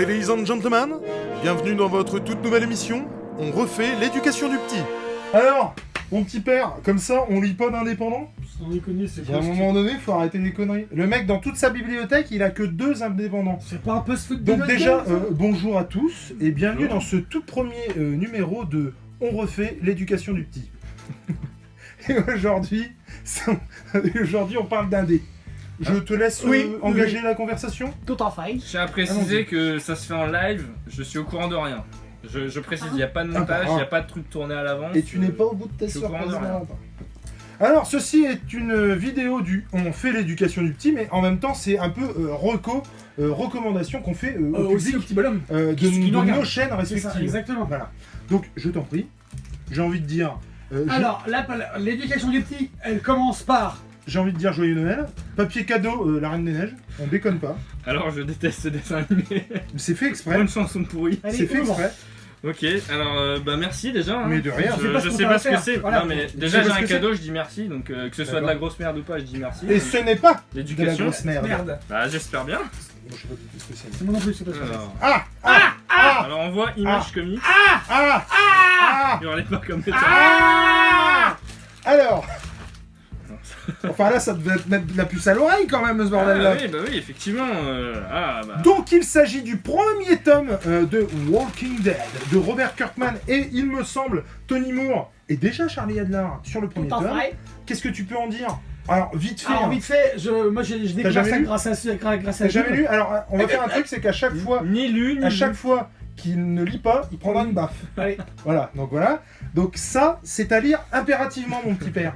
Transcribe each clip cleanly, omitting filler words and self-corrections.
Ladies and gentlemen, bienvenue dans votre toute nouvelle émission. On refait l'éducation du petit. Alors, mon petit père, comme ça, on lit pas d'indépendants. Sans déconner, c'est À un moment donné, faut arrêter les conneries. Le mec, dans toute sa bibliothèque, il a que 2 indépendants. C'est pas un peu ce foot de Donc notre déjà, gueule, ça bonjour à tous et bienvenue dans ce tout premier numéro de On refait l'éducation du petit. Et aujourd'hui, on parle d'indé. Je te laisse engager la conversation. Tout en faille. Je tiens à préciser que ça se fait en live, je suis au courant de rien. Je précise, il n'y a pas de montage, il n'y a pas de truc tourné à l'avance. Et tu n'es pas au bout de ta je suis au courant de surprise. rien. Alors, ceci est une vidéo du On fait l'éducation du petit, mais en même temps, c'est un peu recommandation qu'on fait au Aussi au public petit bonhomme. de nous regarde. nos chaînes C'est ça, respectives. exactement. Voilà. Donc, je t'en prie, j'ai envie de dire... Alors, l'éducation du petit, elle commence par... J'ai envie de dire joyeux Noël. Papier cadeau, la Reine des Neiges. On déconne pas. Alors je déteste ce dessin animé. C'est fait exprès. Bonne chanson pourrie. Allez, C'est fait ouvre. exprès. Ok, alors merci déjà. Mais de rien. Je sais pas ce que c'est. Voilà. Non mais Je déjà sais j'ai pas ce un que cadeau, je dis merci. Donc que ce soit de la grosse merde ou pas, je dis merci. Et ce n'est pas de la L'éducation. grosse merde. Merde. Bah j'espère bien. Moi, je sais pas du tout ce que c'est. C'est moi non plus, c'est pas ce que Alors, alors on voit image comique. Hurlez pas comme ça. Alors. Enfin là, ça devait mettre de la puce à l'oreille quand même, ce bordel-là. Bah oui, effectivement. Donc il s'agit du premier tome de Walking Dead de Robert Kirkman et il me semble Tony Moore et déjà Charlie Adler sur le premier Tout en tome. faille. Qu'est-ce que tu peux en dire? Alors vite fait. Alors, hein. vite fait, moi j'ai découvert jamais ça lu grâce à T'as jamais lu? Alors on va faire un truc, c'est qu'à chaque fois, Ni lu, ni à lu. chaque fois qu'il ne lit pas, il prendra une baffe. Allez. Voilà, donc voilà. Donc ça, c'est à lire impérativement, mon petit père.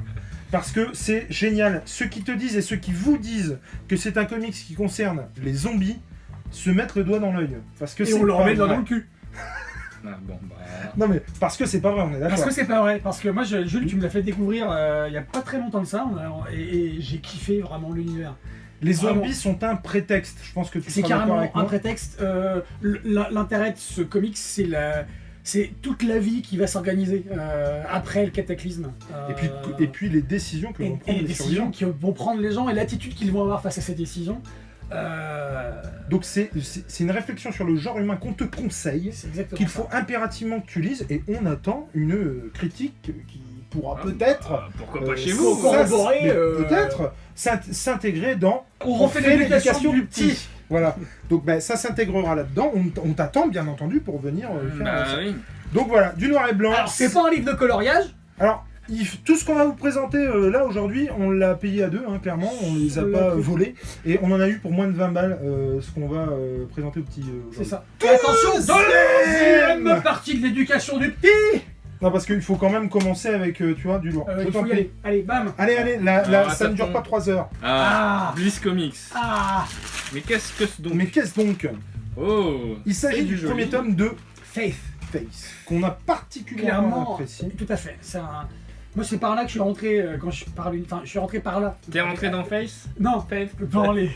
Parce que c'est génial. Ceux qui te disent et ceux qui vous disent que c'est un comics qui concerne les zombies se mettent le doigt dans l'œil. Parce que Et c'est on leur pas met vrai. dans le cul. Ah, bon, bah. Non mais parce que c'est pas vrai, on est Parce d'accord. que c'est pas vrai. Parce que moi, Jules, tu me l'as fait découvrir il y a pas très longtemps de ça. Et j'ai kiffé vraiment l'univers. Les Vraiment. zombies sont un prétexte. Je pense que tu C'est seras d'accord avec carrément un moi. prétexte. L'intérêt de ce comics, c'est toute la vie qui va s'organiser après le cataclysme. Et puis les décisions que vont et prendre les les décisions survivants. qui vont prendre les gens et l'attitude qu'ils vont avoir face à ces décisions. Donc c'est une réflexion sur le genre humain qu'on te conseille, C'est exactement qu'il ça. faut impérativement que tu lises, et on attend une critique qui pourra peut-être... Pourquoi pas chez faut vous corroborer, mais peut-être s'intégrer dans On refait l'éducation du petit. Voilà, donc ça s'intégrera là-dedans, on t'attend bien entendu pour venir faire Bah ça. oui. Donc voilà, du noir et blanc. Alors, c'est pas un livre de coloriage. Alors, tout ce qu'on va vous présenter là aujourd'hui, on l'a payé à 2, hein, clairement, on les a On l'a pas pris. volés, et on en a eu pour moins de 20 balles ce qu'on va présenter au petit... C'est ça. Tout Et attention, deuxième deuxième partie de l'éducation du petit. Non, parce qu'il faut quand même commencer avec, tu vois, du lourd. Je Il t'en faut y prie. aller. Allez, bam. Allez, Alors, ça ne dure attends. pas 3 heures. Ah, Bliss Comics. Ah, Mais qu'est-ce que c'est donc? Mais qu'est-ce donc? Oh. Il s'agit c'est du joli. premier tome de Faith. Face, qu'on a particulièrement Clairement. apprécié. Tout à fait. Moi, c'est par là que je suis rentré quand je parle. Enfin, je suis rentré par là. T'es rentré dans Face? Non, Faith. Dans les.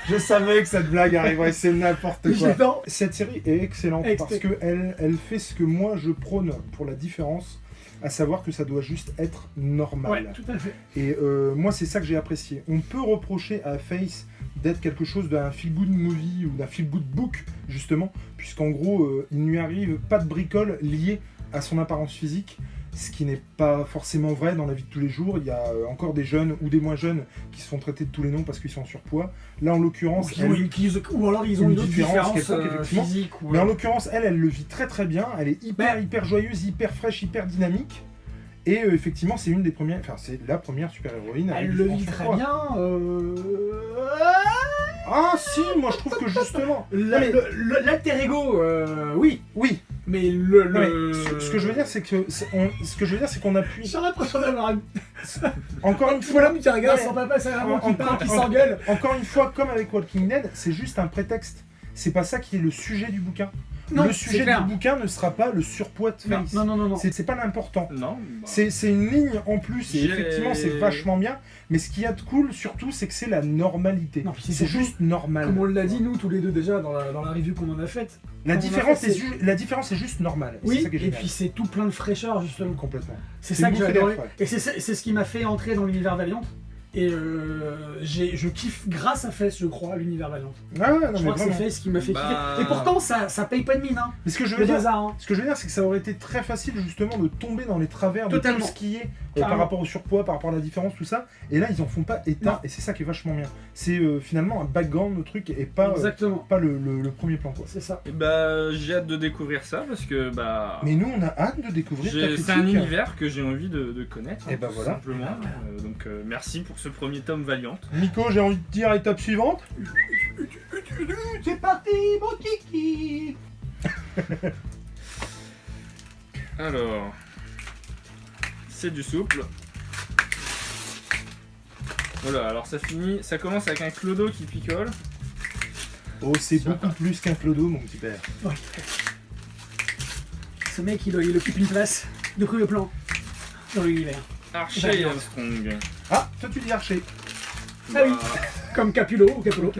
Je savais que cette blague arriverait, c'est n'importe quoi. Non. Cette série est excellente parce qu'elle fait ce que moi je prône pour la différence, à savoir que ça doit juste être normal. Ouais, tout à fait. Et moi c'est ça que j'ai apprécié. On peut reprocher à Face d'être quelque chose d'un feel-good movie ou d'un feel-good book, justement, puisqu'en gros il ne lui arrive pas de bricole liée à son apparence physique. Ce qui n'est pas forcément vrai dans la vie de tous les jours. Il y a encore des jeunes ou des moins jeunes qui se font traiter de tous les noms parce qu'ils sont en surpoids. Là, en l'occurrence, Ou alors ils ont une autre différence quelconque, effectivement. physique. Ou... mais en l'occurrence, elle le vit très très bien. Elle est Ben- hyper joyeuse, hyper fraîche, hyper dynamique. Et effectivement, c'est une des premières, enfin c'est la première super-héroïne. Elle avec le du vit sang-froid. très bien. Ah si, moi je trouve que justement. mais- L'alter ego, oui. Oui. Mais Non, mais ce que je veux dire, c'est que c'est qu'on appuie. J'ai l'impression d'avoir une Encore une fois, l'homme qui regarde Ouais. son papa, c'est vraiment qui En- parle, qui en- s'engueule. Encore une fois, comme avec Walking Dead, c'est juste un prétexte. C'est pas ça qui est le sujet du bouquin. Non, le c'est sujet clair. du bouquin ne sera pas le surpoids de Non, Face. non. C'est pas l'important. Non. bah. C'est une ligne en plus et J'ai- effectivement c'est vachement bien. Mais ce qu'il y a de cool surtout, c'est que c'est la normalité. Non, puis c'est C'est surtout, juste normal. Comme on l'a dit nous tous les deux déjà dans la review qu'on en a faite. La on a différence, fait, la différence est juste normale. C'est Oui, ça qui est et génial. puis c'est tout plein de fraîcheur justement. Complètement. C'est C'est ça une que j'ai bouffée d'air adoré. frais. Et c'est ce qui m'a fait entrer dans l'univers Valiant. Et je kiffe grâce à Face, je crois, l'univers Valiant. Ah ouais, non, Je mais crois que c'est vraiment. Face qui m'a fait Bah. kiffer. Et pourtant, ça paye pas de mine, hein. Mais ce que je Le veux dire, hasard, hein. c'est que ça aurait été très facile justement de tomber dans les travers de Totalement. tout ce qui est par Carrément. rapport au surpoids, par rapport à la différence, tout ça. Et là, ils en font pas état, Non. et c'est ça qui est vachement bien. C'est finalement un background, le truc, et pas, Exactement. pas le premier plan, quoi. C'est ça. Et bah, j'ai hâte de découvrir ça parce que bah. Mais nous, on a hâte de découvrir ta C'est un critique. univers que j'ai envie de connaître. Et bah tout voilà. Simplement. Donc merci pour ce premier tome Valiant. Nico, j'ai envie de dire étape suivante. C'est parti, mon kiki. Alors. C'est du souple. Voilà, alors ça commence avec un clodo qui picole. Oh, c'est Ça beaucoup va. plus qu'un clodo, mon petit père. Ouais. Ce mec, il occupe une place de premier plan dans l'univers. Archer et Valiant. Armstrong. Ah, toi tu dis Archer. Ah oui. Comme Capullo ou Capullo.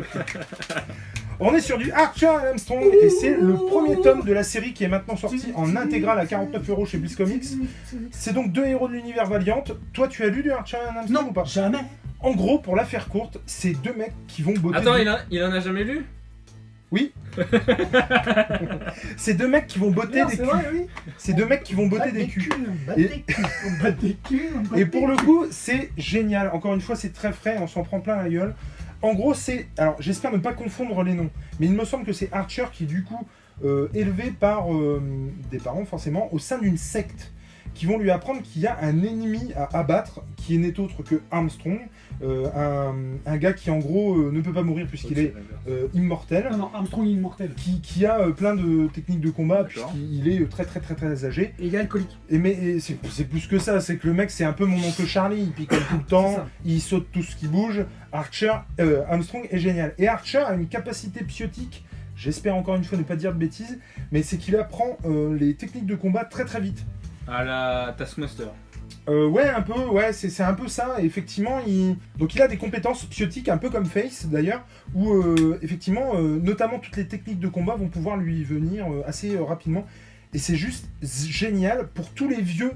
On est sur du Archer et Armstrong, et c'est le premier tome de la série qui est maintenant sorti en intégrale à 49 € chez Bliss Comics. C'est donc 2 héros de l'univers Valiant. Toi, tu as lu du Archer et Armstrong Non, ou pas? jamais. En gros, pour la faire courte, c'est 2 mecs qui vont botter. Attends, il en a jamais lu? Oui. C'est 2 mecs qui vont botter Non, des c'est culs. vrai, oui. C'est 2 mecs qui vont botter des culs. On bat Et- des culs, on bat des culs, on bat Et des pour le culs. coup, c'est génial. Encore une fois, c'est très frais, on s'en prend plein la gueule. En gros, c'est... Alors, j'espère ne pas confondre les noms, mais il me semble que c'est Archer qui est du coup élevé par des parents, forcément, au sein d'une secte, qui vont lui apprendre qu'il y a un ennemi à abattre, qui n'est autre que Armstrong, un gars qui, en gros, ne peut pas mourir puisqu'il est immortel. Non, Armstrong est immortel. Qui a plein de techniques de combat, D'accord. puisqu'il est très très très très âgé. Et il est alcoolique. Mais c'est plus que ça, c'est que le mec c'est un peu mon oncle Charlie, il picole tout le C'est temps, ça. il saute tout ce qui bouge. Armstrong est génial. Et Archer a une capacité psiotique, j'espère encore une fois ne pas dire de bêtises, mais c'est qu'il apprend les techniques de combat très très vite. À la Taskmaster. Ouais, un peu, ouais, c'est un peu ça. Et effectivement, donc il a des compétences psiotiques, un peu comme Face d'ailleurs, où effectivement, notamment toutes les techniques de combat vont pouvoir lui venir assez rapidement. Et c'est juste génial pour tous les vieux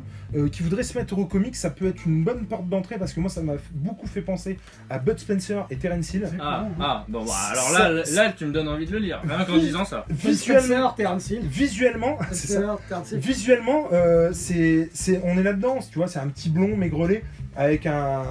qui voudraient se mettre au comics. Ça peut être une bonne porte d'entrée parce que moi, ça m'a beaucoup fait penser à Bud Spencer et Terence Hill. Bon, bah, alors là, tu me donnes envie de le lire, rien qu'en disant ça. Visuellement, Terence Hill. visuellement, c'est ça. Spencer, Terence Hill. Visuellement, on est là-dedans, tu vois, c'est un petit blond maigrelet avec un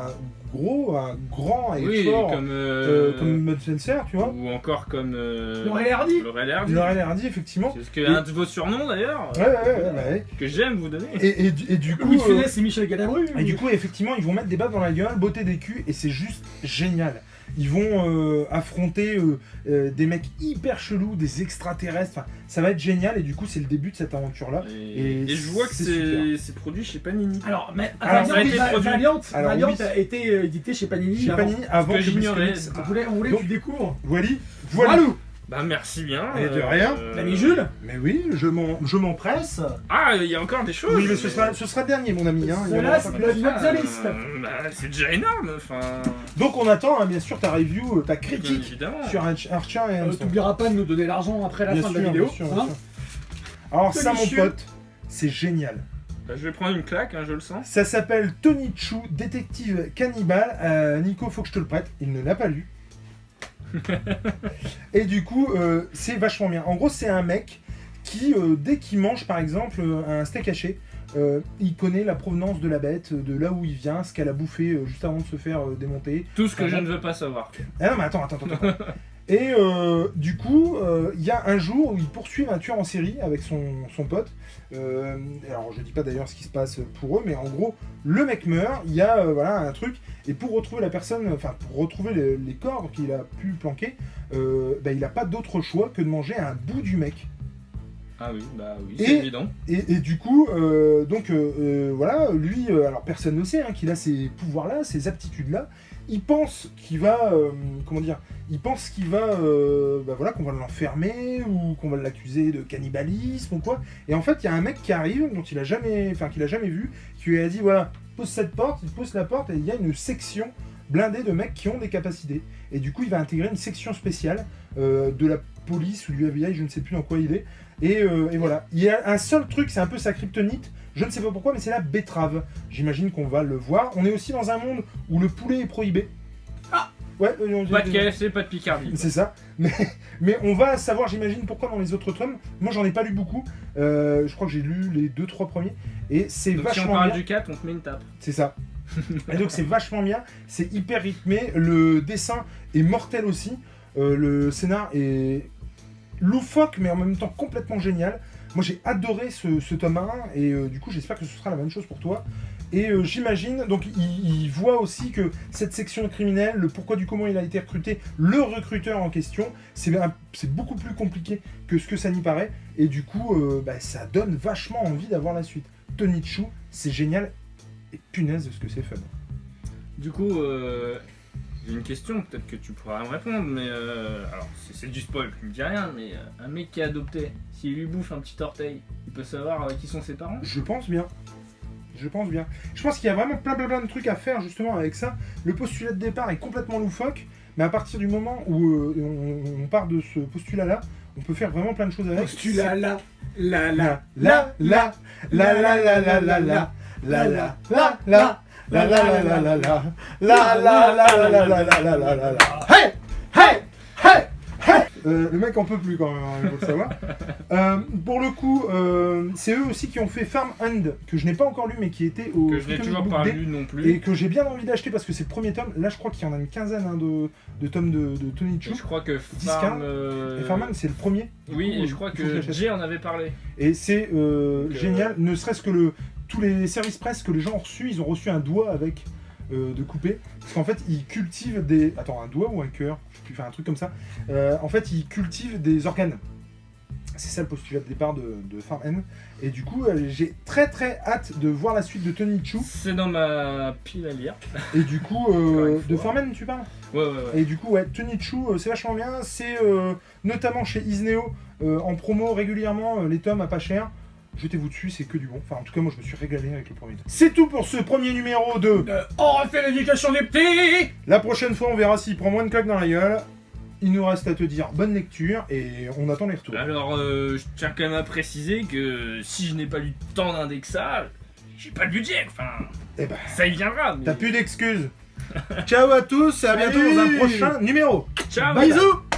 grand et Oui, fort comme Bud Spencer, tu vois. ou encore comme Laurel Hardy. Laurel Hardy. Laurel Hardy, effectivement. C'est ce que un de vos surnoms d'ailleurs, Ouais. que j'aime vous donner. Et du coup, Louis de Funès et Michel Galabru. et du coup, effectivement, ils vont mettre des baffes dans la gueule, botter des culs, et c'est juste génial. Ils vont affronter des mecs hyper chelous, des extraterrestres. Enfin, ça va être génial, et du coup, c'est le début de cette aventure-là. Et je vois que c'est c'est produit chez Panini. Alors, mais Alors, ça a été produit. Valiant Alors, Valiant oui. a été édité chez Panini. Chez avant. Panini, avant que que Bliss j'ignorais. Comics. On voulait Donc- que tu découvres. Voilà. Walou. Bah merci bien. Et de rien. L'ami Jules. Mais oui, je m'empresse. Ah, il y a encore des choses. Oui, mais ce sera le dernier, mon ami. Hein. Il y en Cela, aura c'est pas le plus. note the list. Bah, c'est déjà énorme. Enfin, Donc on attend, hein, bien sûr, ta review, ta bien critique évidemment. sur Archer et Armstrong. T'oublieras pas de nous donner l'argent après la Bien fin sûr, de la vidéo. bien sûr, hein. bien sûr. Alors ça, mon Tony Chu. pote, c'est génial. Bah, je vais prendre une claque, hein, je le sens. Ça s'appelle Tony Chu, détective cannibale. Nico, faut que je te le prête. Il ne l'a pas lu. Et du coup, c'est vachement bien. En gros, c'est un mec qui, dès qu'il mange par exemple un steak haché, il connaît la provenance de la bête, de là où il vient, ce qu'elle a bouffé juste avant de se faire démonter. Tout ce que Ah, je bon. ne veux pas savoir. Ah non, mais attends. Et du coup, il y a un jour où ils poursuivent un tueur en série avec son pote. Alors, je dis pas d'ailleurs ce qui se passe pour eux, mais en gros, le mec meurt, il y a voilà, un truc, et pour retrouver la personne, enfin, pour retrouver les corps qu'il a pu planquer, bah, il n'a pas d'autre choix que de manger un bout du mec. Ah oui, bah oui, Et- c'est évident. Et du coup, voilà, lui, alors personne ne sait hein, qu'il a ces pouvoirs-là, ces aptitudes-là. Il pense qu'il va, bah voilà, qu'on va l'enfermer ou qu'on va l'accuser de cannibalisme ou quoi. Et en fait, il y a un mec qui arrive, qu'il a jamais vu, qui lui a dit voilà, pose cette porte, il pose la porte et il y a une section blindée de mecs qui ont des capacités. Et du coup, il va intégrer une section spéciale de la police ou du FBI, je ne sais plus dans quoi il est. Et voilà. Il y a un seul truc, c'est un peu sa kryptonite. Je ne sais pas pourquoi, mais c'est la betterave. J'imagine qu'on va le voir. On est aussi dans un monde où le poulet est prohibé. Ah. Ouais, Pas de KFC, pas de Picardie. c'est ça. Mais on va savoir, j'imagine, pourquoi dans les autres tomes. Moi, j'en ai pas lu beaucoup. Je crois que j'ai lu les 2-3 premiers. Et c'est Donc si vachement on parle bien. du 4, on te met une tape. C'est ça. Et donc c'est vachement bien, c'est hyper rythmé, le dessin est mortel aussi, le scénar est loufoque mais en même temps complètement génial. Moi j'ai adoré ce tome 1 et du coup j'espère que ce sera la même chose pour toi. Et j'imagine, donc il voit aussi que cette section criminelle, le pourquoi du comment il a été recruté, le recruteur en question, c'est beaucoup plus compliqué que ce que ça n'y paraît. Et du coup ça donne vachement envie d'avoir la suite. Tonichu, c'est génial. Et punaise de ce que c'est fun. Du coup, j'ai une question, peut-être que tu pourras me répondre, mais alors c'est du spoil, tu me dis rien, mais un mec qui est adopté, s'il lui bouffe un petit orteil, il peut savoir qui sont ses parents? Je pense bien. Je pense qu'il y a vraiment plein de trucs à faire justement avec ça. Le postulat de départ est complètement loufoque, mais à partir du moment où on part de ce postulat-là, on peut faire vraiment plein de choses avec. Postulat là. Hey! Hey! Hey! Hey! Le mec en peut plus quand même, il faut le savoir. Pour le coup, c'est eux aussi qui ont fait Farm Hand, que je n'ai pas encore lu mais qui était au que je n'ai toujours pas lu non plus. et que j'ai bien envie d'acheter parce que c'est le premier tome. Là je crois qu'il y en a une quinzaine de tomes de Tonichu. Je crois que Et Farm Hand c'est le premier. Oui, coup, et je crois il faut que j'achète. Jay en avait parlé. Et c'est génial, ne serait-ce que tous les services presse que les gens ont reçus, ils ont reçu un doigt avec de couper. Parce qu'en fait, ils cultivent des... Attends, un doigt ou un cœur? Je sais plus, faire un truc comme ça. En fait, ils cultivent des organes. C'est ça le postulat de départ de Farm Hand. Et du coup, j'ai très hâte de voir la suite de Tonichu. C'est dans ma pile à lire. Et du coup, de Farm Hand, tu parles? Ouais. Et du coup, ouais, Tonichu, c'est vachement bien. C'est notamment chez Isneo en promo régulièrement les tomes à pas cher. Jetez-vous dessus, c'est que du bon. Enfin, en tout cas, moi, je me suis régalé avec le premier tome. C'est tout pour ce premier numéro de... On refait l'éducation des petits. La prochaine fois, on verra s'il prend moins de claques dans la gueule. Il nous reste à te dire bonne lecture et on attend les retours. Alors, je tiens quand même à préciser que si je n'ai pas lu tant d'indexages, j'ai pas le budget. Enfin, Eh ben, ça y viendra. Mais... t'as plus d'excuses. Ciao à tous et à bientôt dans un prochain numéro. Ciao. Bisous.